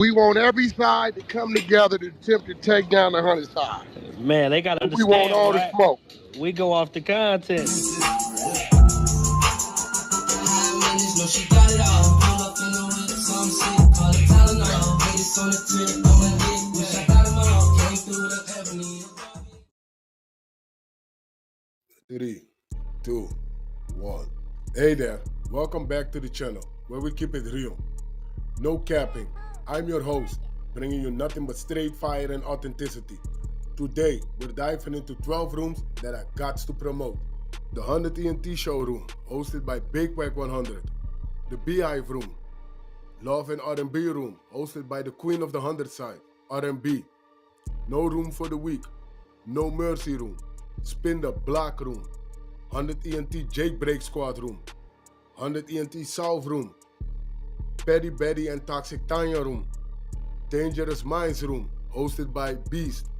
We want every side to come together to attempt to take down the 100 side. Man, they gotta We want understand, all the right? smoke. We go off the content. Three, two, one. Hey there, welcome back to the channel where we keep it real. No capping. I'm your host, bringing you nothing but straight fire and authenticity. Today, we're diving into 12 rooms that I got to promote. The 100 ENT Showroom, hosted by Big Wack100. The Beehive Room. Love and R&B Room, hosted by the Queen of the 100 side, R&B. No Room for the Weak. No Mercy Room. Spin the Block Room. 100 ENT Jailbreak Squad Room. 100 ENT Solve Room. Petty Betty and Toxic Tanya Room. Dangerous Minds Room, hosted by Beast.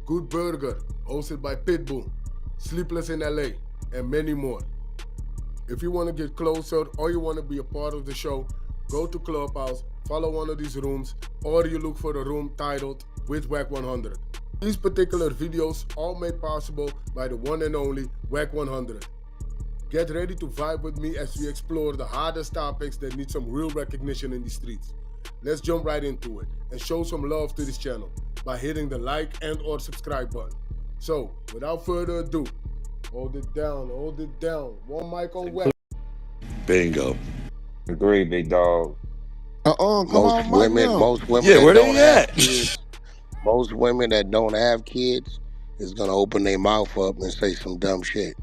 Good Burger, hosted by Pitbull. Sleepless in LA, and many more. If you want to get closer or you want to be a part of the show, go to Clubhouse, follow one of these rooms, or you look for a room titled with Wack100. These particular videos all made possible by the one and only Wack100. Get ready to vibe with me as we explore the hardest topics that need some real recognition in the streets. Let's jump right into it and show some love to this channel by hitting the like and or subscribe button. So, without further ado, hold it down. One mic on Wack. Bingo. Agree, big dog. Most women Yeah, that where don't they have at? kids, most women that don't have kids is gonna open their mouth up and say some dumb shit.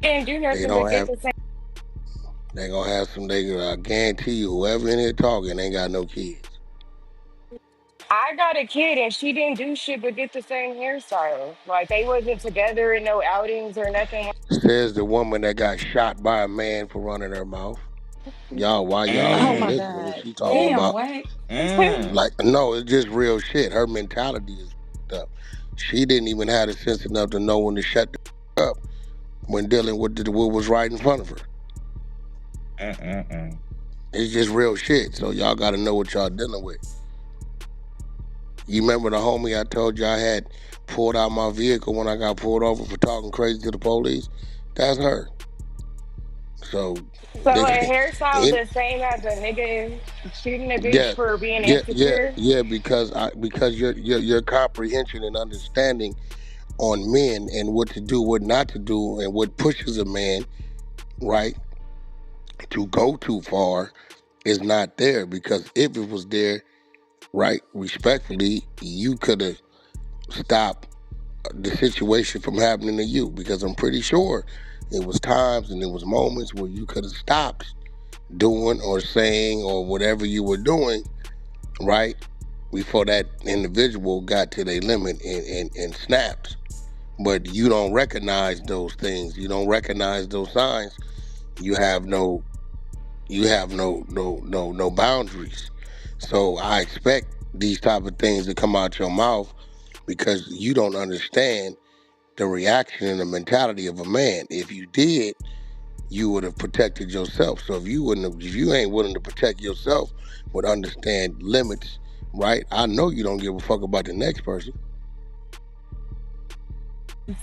And do They nothing don't but get have. the same. They gonna have some. I guarantee you, whoever in here talking ain't got no kids. I got a kid and she didn't do shit but get the same hairstyle. Like they wasn't together in no outings or nothing. Says the woman that got shot by a man for running her mouth. Y'all, why y'all Oh ain't my listening to what God. she talking Damn, about? Wack. Like, no, it's just real shit. Her mentality is f***ed up. She didn't even have the sense enough to know when to shut the f- up when dealing with what was right in front of her. It's just real shit. So y'all got to know what y'all dealing with. You remember the homie I told you I had pulled out my vehicle when I got pulled over for talking crazy to the police? That's her. So, So a hairstyle the same as a nigga shooting a bitch yeah, for being insecure. because your comprehension and understanding on men and what to do, what not to do, and what pushes a man, right, to go too far is not there. Because if it was there, right, respectfully, you could have stopped the situation from happening to you. Because I'm pretty sure it was times and there was moments where you could have stopped doing or saying or whatever you were doing, right, before that individual got to their limit and snapped. But you don't recognize those things. You don't recognize those signs. You have no boundaries. So I expect these type of things to come out your mouth because you don't understand the reaction and the mentality of a man. If you did, you would have protected yourself. So if you ain't willing to protect yourself, would understand limits, right? I know you don't give a fuck about the next person.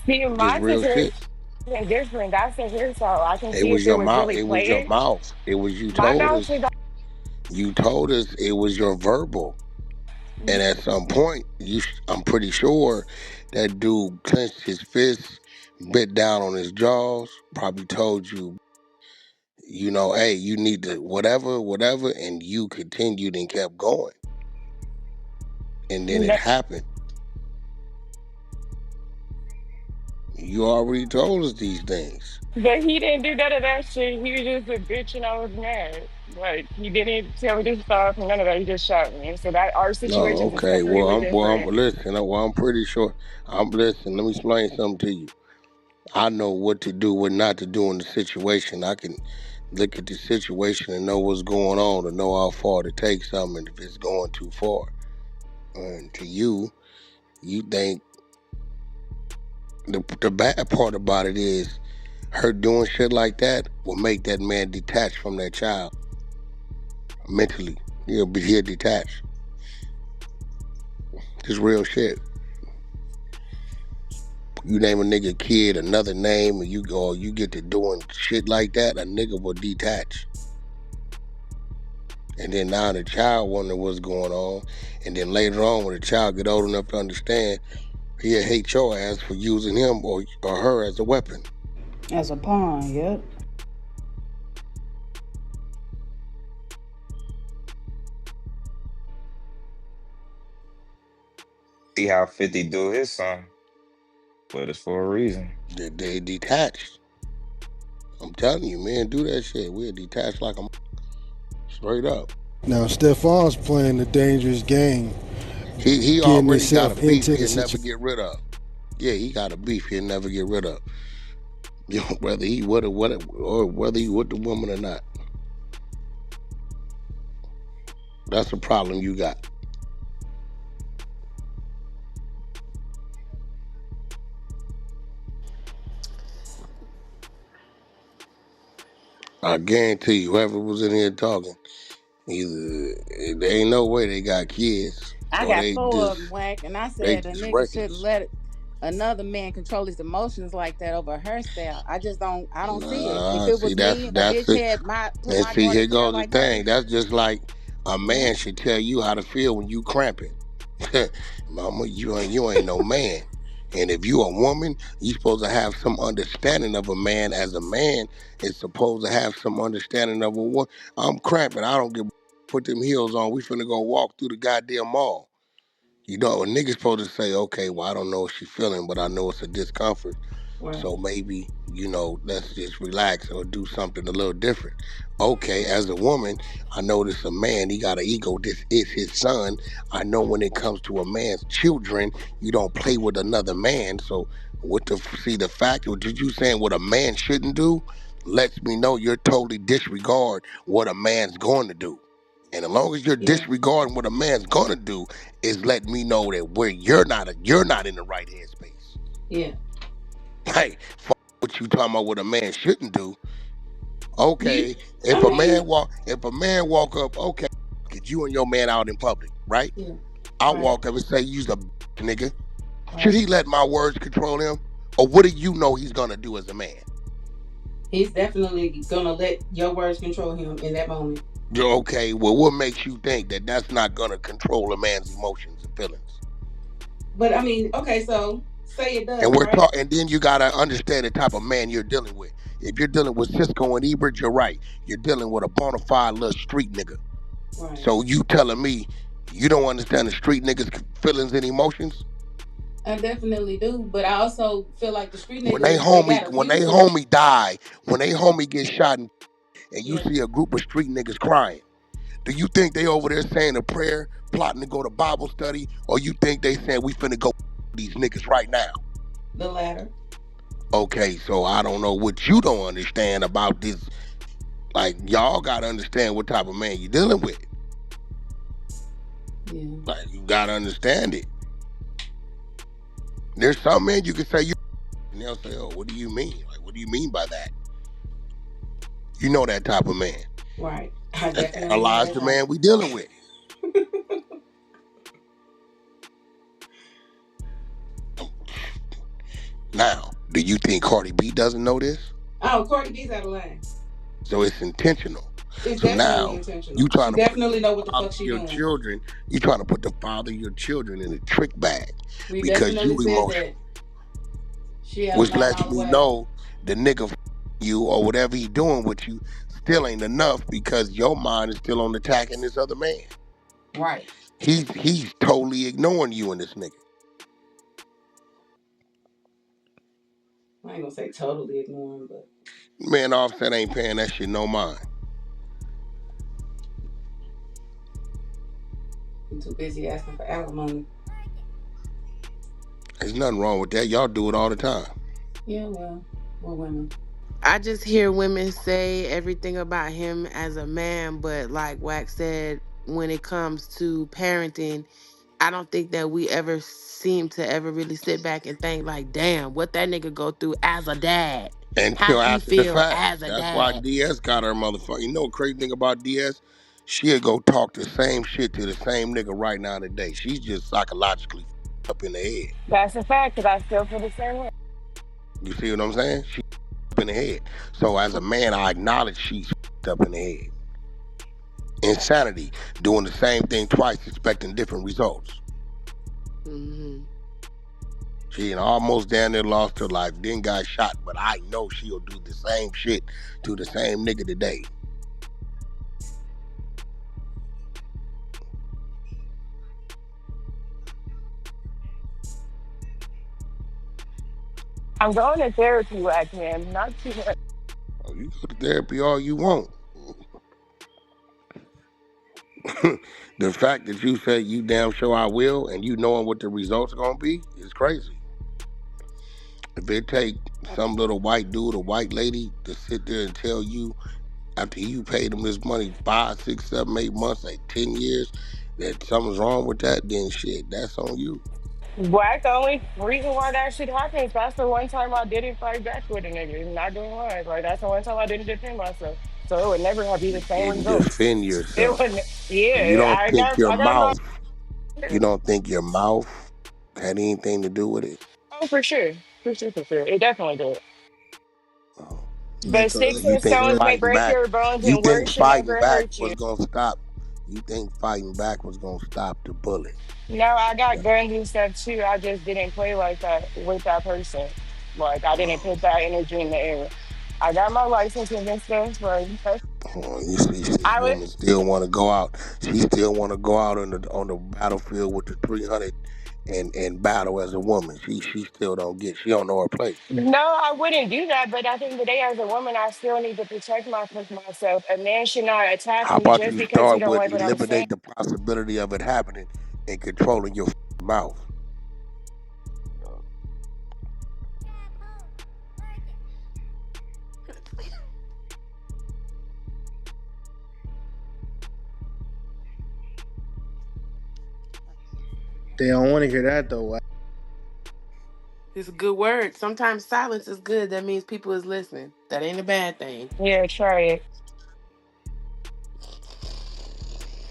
See, Just my real situation shit. is different. That's a hairstyle. I can It see was if it your was mouth. really It was your playing. mouth. It was you My told mouth us. is You told us it was your verbal. And at some point, I'm pretty sure that dude clenched his fists, bit down on his jaws, probably told you, hey, you need to whatever, and you continued and kept going. And then it happened. You already told us these things. but he didn't do none of that shit. He was just a bitch and I was mad. Like he didn't tell me to stop and none of that. He just shot me. So that our Oh, situations is okay. completely different. I'm pretty sure. Listen, let me explain something to you. I know what to do, what not to do in the situation. I can look at the situation and know what's going on, to know how far to take something if it's going too far. And to you, you think the bad part about it is her doing shit like that will make that man detached from that child mentally. He'll detached. This real shit. You name a nigga kid another name, and you get to doing shit like that, a nigga will detach. And then now the child wonder what's going on, and then later on when the child get old enough to understand, he'll hate your ass for using him or her as a weapon. As a pawn, yep. See how 50 do his son, but it's for a reason. They detached. I'm telling you, man, do that shit. We'll detach like a straight up. Now Stefan's playing the dangerous game, He getting already got a himself beef into the he'll never situation. get rid of. Yeah, he got a beef he'll never get rid of. You know, whether he would or whether he with the woman or not. That's a problem you got. I guarantee you, whoever was in here talking, either there ain't no way they got kids I or got four of them, Wack, and I they said a just nigga shouldn't reckless. let another man control his emotions like that over her style. I just don't. I don't see it. If Nah, it see was that's me, a that's bitch it. had my put And my see, daughter here down goes the like her. thing. That's just like a Yeah, man should tell you how to feel when you cramping. Mama, you ain't no man. And if you a woman, you supposed to have some understanding of a man. As a man is supposed to have some understanding of a woman. I'm cramping. I don't give. Put them heels on. We finna go walk through the goddamn mall. You know, a nigga's supposed to say, okay, well, I don't know what she's feeling, but I know it's a discomfort. right. So maybe, let's just relax or do something a little different. Okay, as a woman, I know this a man, he got an ego. This is his son. I know when it comes to a man's children, you don't play with another man. So the fact, or did you saying what a man shouldn't do, lets me know you're totally disregard what a man's going to do. And as long as you're Yeah, disregarding what a man's gonna do, is letting me know that where you're not in the right headspace. yeah. Hey, what you talking about? What a man shouldn't do? You. Okay, I mean, if a man walk up, okay, get you and your man out in public, right? yeah. I Right, walk up and say, "You's a nigga." Should right. he let my words control him, or what do you know he's gonna do as a man? He's definitely gonna let your words control him in that moment. Okay, well, what makes you think that that's not gonna control a man's emotions and feelings? But I mean, okay, so say it And does, right? and then you gotta understand the type of man you're dealing with. If you're dealing with Cisco and Ebert, you're right. You're dealing with a bona fide little street nigga. Right. So you telling me you don't understand the street niggas' feelings and emotions? I definitely do, but I also feel like the street When they niggas they homie, got a when view they to it. homie die, when they homie get shot, and you Yeah, see a group of street niggas crying, do you think they over there saying a prayer, plotting to go to Bible study, or you think they saying we finna go these niggas right now? the latter. Okay, so I don't know what you don't understand about this. Like y'all gotta understand what type of man you're dealing with. Yeah. Like you gotta understand it. There's some men you can say you, and they'll say, "Oh, what do you mean? Like, what do you mean by that?" You know that type of man. Right. I And definitely know analyze that the type. man we dealing with. Now, do you think Cardi B doesn't know this? Oh, Cardi B's out of line. So it's intentional. It's So definitely now you intentional. trying She to put the definitely know what the father fuck of she your doing. children, you trying to put the father of your children in a trick bag We because you definitely said emotional, that. She out of which line lets all the me way. know the nigga you or whatever he doing with you still ain't enough because your mind is still on attacking this other man. Right. He's totally ignoring you and this nigga. I ain't gonna say totally ignoring, but Man, Offset ain't paying that shit no mind. I'm too busy asking for alimony. There's nothing wrong with that. Y'all do it all the time. Yeah, well, we're women. I just hear women say everything about him as a man, but like Wax said, when it comes to parenting, I don't think that we ever seem to ever really sit back and think like, damn, what that nigga go through as a dad. How Until he after the feel fact. as a That's why dad. DS got her motherfucker. You know what crazy thing about DS? she'll go talk the same shit to the same nigga right now today. She's just psychologically up in the head. That's a fact, because I still feel the same way. You see what I'm saying? She's up in the head. So as a man, I acknowledge she's up in the head. Insanity, doing the same thing twice, expecting different results. Mm-hmm. She almost damn near lost her life, then got shot, but I know she'll do the same shit to the same nigga today. I'm going to therapy, Wack, man. Not too much. Oh, you go to therapy all you want. The fact that you say you damn sure I will and you knowing what the results are gonna be is crazy. If it take some little white dude or white lady to sit there and tell you after you paid them this money 5, 6, 7, 8 months, like 10 years, that something's wrong with that, then shit, that's on you. Wack, the only reason why that shit happens, that's the one time I didn't fight back with a nigga. Not doing lie. Like, that's the one time I didn't defend myself. So it would never have been the You same didn't results. defend It yourself. wouldn't. So you Yeah, don't think your I got my. mouth, you don't think your mouth had anything to do with it? Oh, for sure. For sure, for sure. It definitely did. Oh. But Mental sticks So you and illness, think stones crazy. may fighting break back, your bones you and think words should fighting never back hurt was you. gonna stop, you think fighting back was gonna stop the bullet. No, I got guns and stuff too. I just didn't play like that with that person. Like, I didn't Oh, put that energy in the air. I got my licenses and stuff, but oh, you see, I women was. still want to go out. She still want to go out on the battlefield with the 300 and battle as a woman. She still don't get. She don't know her place. No, I wouldn't do that. But at the end of the day, as a woman, I still need to protect myself. A man should not attack How me about just you because he start don't with like what I'm saying. eliminate the possibility of it happening and controlling your mouth? They don't want to hear that though. It's a good word. Sometimes silence is good. That means people is listening. That ain't a bad thing. Yeah, try it.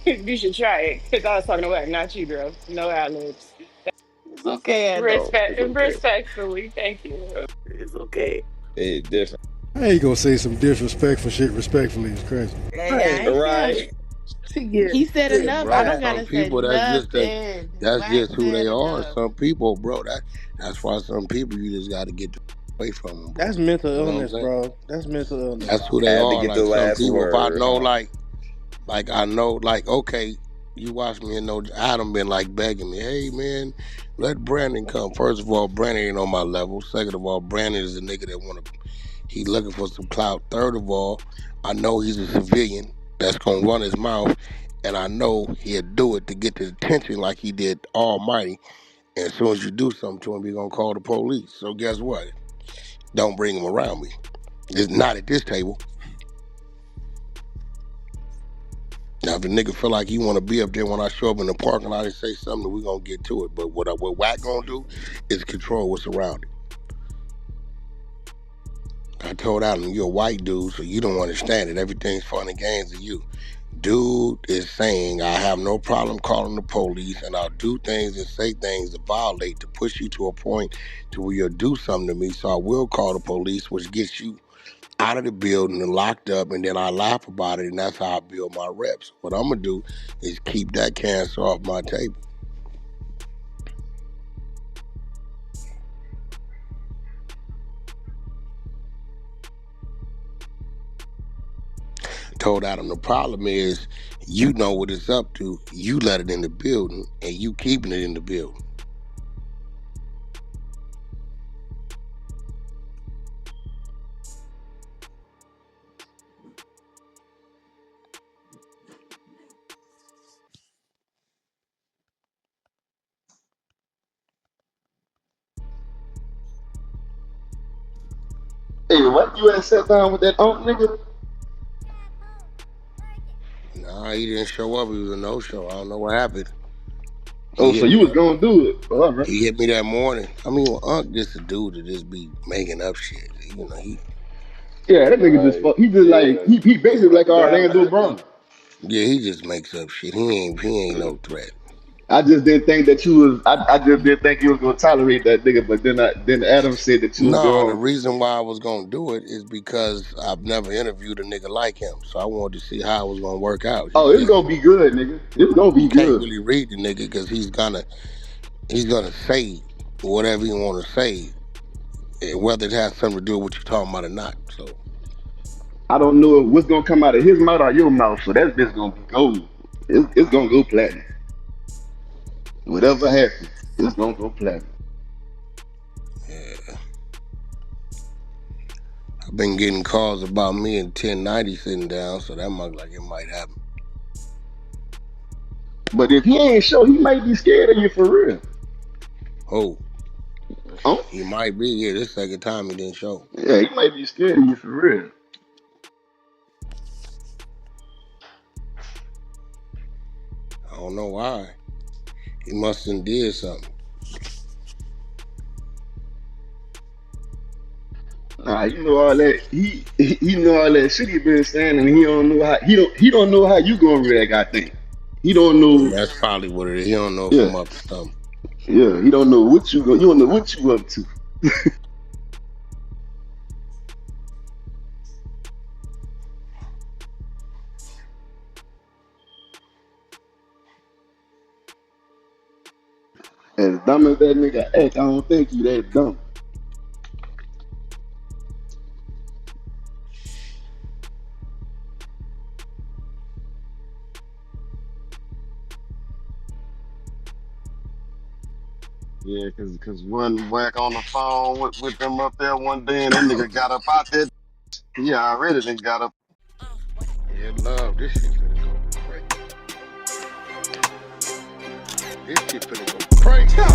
You should try it. Because I was talking about not you, girl. No ad libs. It's okay, though. Respect, It's okay. respectfully. Thank you. It's okay. Hey, different. How you gonna say some disrespectful shit respectfully? It's crazy. Hey, I Right. ain't Right. saying She get he said good, enough. I Bro, don't right? some gotta say people nothing. that's Wax just who said they are. enough. Some people, bro, that's why some people you just got to get away from them, bro. That's mental You know what I'm illness, saying? bro. That's mental illness. That's who they Had to are. get the Like some last people, if I word, know, huh? like I know, like okay, you watch me and know Adam been like begging me, hey man, let Brandon come. First of all, Brandon ain't on my level. Second of all, Brandon is a nigga that he looking for some clout. Third of all, I know he's a civilian that's gonna run his mouth, and I know he'll do it to get the attention like he did Almighty. And as soon as you do something to him, he gonna call the police. So guess what? Don't bring him around me. It's not at this table. Now, if a nigga feel like he want to be up there when I show up in the parking lot and say something, we gonna get to it. But what Wack gonna do is control what's around it. I told Adam, you're a white dude, so you don't understand it. Everything's fun and games to you. Dude is saying, I have no problem calling the police, and I'll do things and say things to violate, to push you to a point to where you'll do something to me. So I will call the police, which gets you out of the building and locked up, and then I laugh about it, and that's how I build my reps. What I'm gonna do is keep that cancer off my table. Told Adam the problem is you know what it's up to. You let it in the building, and you keeping it in the building. Hey, what you ain't sat down with that unk nigga? Nah, he didn't show up. He was a no-show. I don't know what happened. Oh, He so hit me you was that. gonna do it? All right. He hit me that morning. I mean, well, Unc just a dude to just be making up shit. You know, he Yeah, that nigga just fuck. He just like he basically like our Orlando Brown. Yeah, he just makes up shit. He ain't no threat. I just didn't think that you was. I just didn't think you was gonna tolerate that nigga. But then Adam said that you was No, the going. reason why I was gonna do it is because I've never interviewed a nigga like him. So I wanted to see how it was gonna work out. Oh, it's gonna be good, nigga. It's gonna be You can't good. really read the nigga because he's gonna say whatever he want to say, whether it has something to do with what you're talking about or not. So I don't know what's gonna come out of his mouth or your mouth, so that bitch gonna be gold. It's gonna go platinum. Whatever happens, it's gonna go platinum. yeah, I've been getting calls about me and 1090 sitting down, so that might like it might happen. But if he ain't sure, he might be scared of you for real. Oh, Oh, he might be. Yeah, this second time he didn't show. yeah, he might be scared of you for real. I don't know why. He must have did something. Nah, you know all that. He know all that shit he been saying, and he don't know how you gonna react. I think he don't know. That's probably what it is. He don't know if Yeah, I'm up to something. yeah, he don't know what you go. You don't know what you up to. As dumb as that nigga act, I don't think he that dumb. Yeah, cause one whack on the phone with them up there one day, and that nigga got up out there. He already done got up. Yeah, love, this shit finna go crazy. This shit finna go crazy.